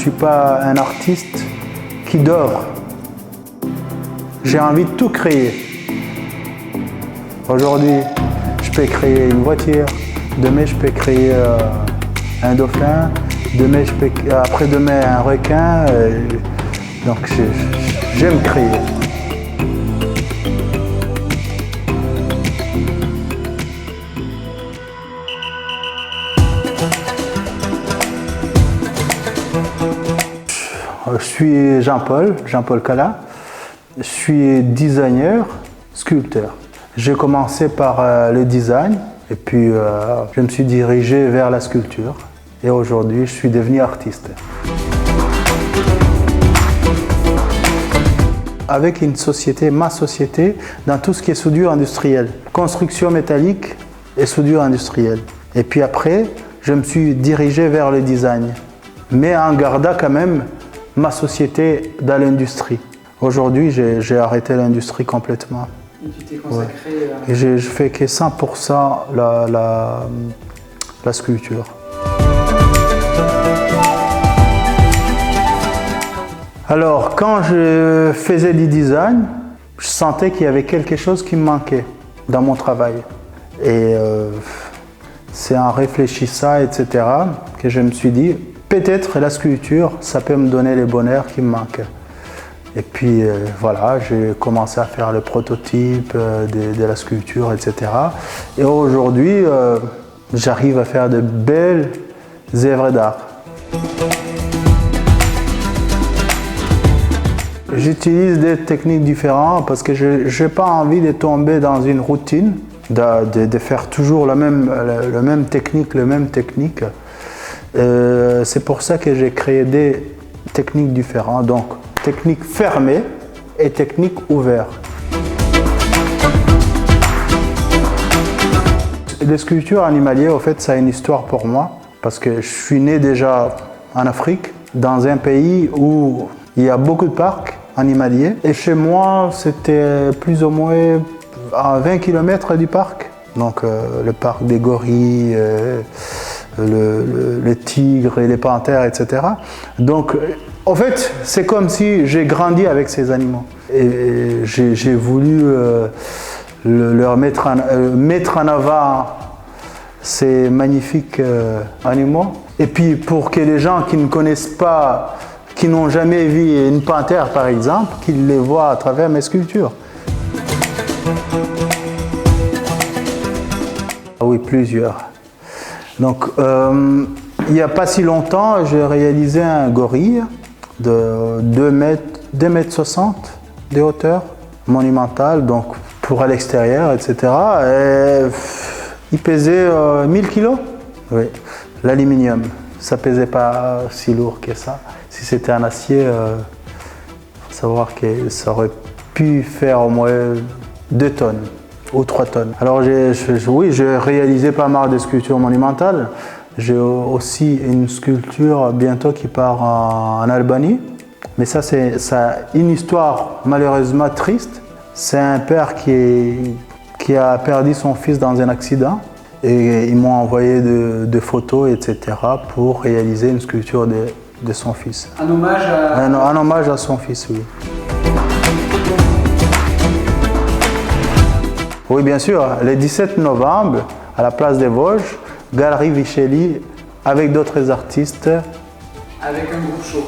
suis pas un artiste qui dort. J'ai envie de tout créer. Aujourd'hui, je peux créer une voiture. Demain, je peux créer un dauphin. Demain, après-demain, un requin. Donc, j'aime créer. Je suis Jean-Paul Cala. Je suis designer, sculpteur. J'ai commencé par le design et puis je me suis dirigé vers la sculpture. Et aujourd'hui, je suis devenu artiste. Avec une société, ma société, dans tout ce qui est soudure industrielle, construction métallique et soudure industrielle. Et puis après, je me suis dirigé vers le design, mais en gardant quand même ma société dans l'industrie. Aujourd'hui, j'ai arrêté l'industrie complètement. Et tu t'es consacré Et je fais que 100% la sculpture. Alors, quand je faisais du design, je sentais qu'il y avait quelque chose qui me manquait dans mon travail. Et c'est en réfléchissant, etc., que je me suis dit, peut-être la sculpture, ça peut me donner les bonheurs qui me manquent. Et puis voilà, j'ai commencé à faire le prototype de la sculpture, etc. Et aujourd'hui, j'arrive à faire de belles œuvres d'art. J'utilise des techniques différentes parce que je n'ai pas envie de tomber dans une routine, de faire toujours la même technique. C'est pour ça que j'ai créé des techniques différentes, donc technique fermée et technique ouverte. Les sculptures animalières, en fait, ça a une histoire pour moi parce que je suis né déjà en Afrique, dans un pays où il y a beaucoup de parcs animaliers. Et chez moi, c'était plus ou moins à 20 km du parc. Donc le parc des gorilles, les tigres et les panthères, etc. Donc, en fait, c'est comme si j'ai grandi avec ces animaux. Et j'ai voulu leur mettre en avant ces magnifiques animaux. Et puis, pour que les gens qui ne connaissent pas, qui n'ont jamais vu une panthère, par exemple, qu'ils les voient à travers mes sculptures. Oui, plusieurs. Donc, il n'y a pas si longtemps, j'ai réalisé un gorille de 2,60 m de hauteur, monumental, donc pour à l'extérieur, etc. Et il pesait 1000 kg. Oui, l'aluminium, ça ne pesait pas si lourd que ça. Si c'était un acier, il faut savoir que ça aurait pu faire au moins 2 tonnes ou 3 tonnes. Alors oui, j'ai réalisé pas mal de sculptures monumentales. J'ai aussi une sculpture bientôt qui part en Albanie. Mais ça a une histoire malheureusement triste. C'est un père qui a perdu son fils dans un accident. Et ils m'ont envoyé des photos, etc. pour réaliser une sculpture de son fils. Un hommage à... Un hommage à son fils, oui. Oui, bien sûr. Le 17 novembre, à la place des Vosges, Galerie Vichely, avec d'autres artistes. Avec un groupe show.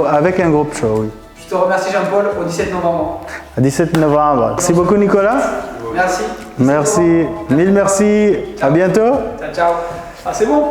Avec un groupe show, oui. Je te remercie Jean-Paul, au 17 novembre. À 17 novembre. Merci beaucoup Nicolas. Merci. Merci. Mille merci. À bientôt. Ciao, ciao. Ah, c'est bon.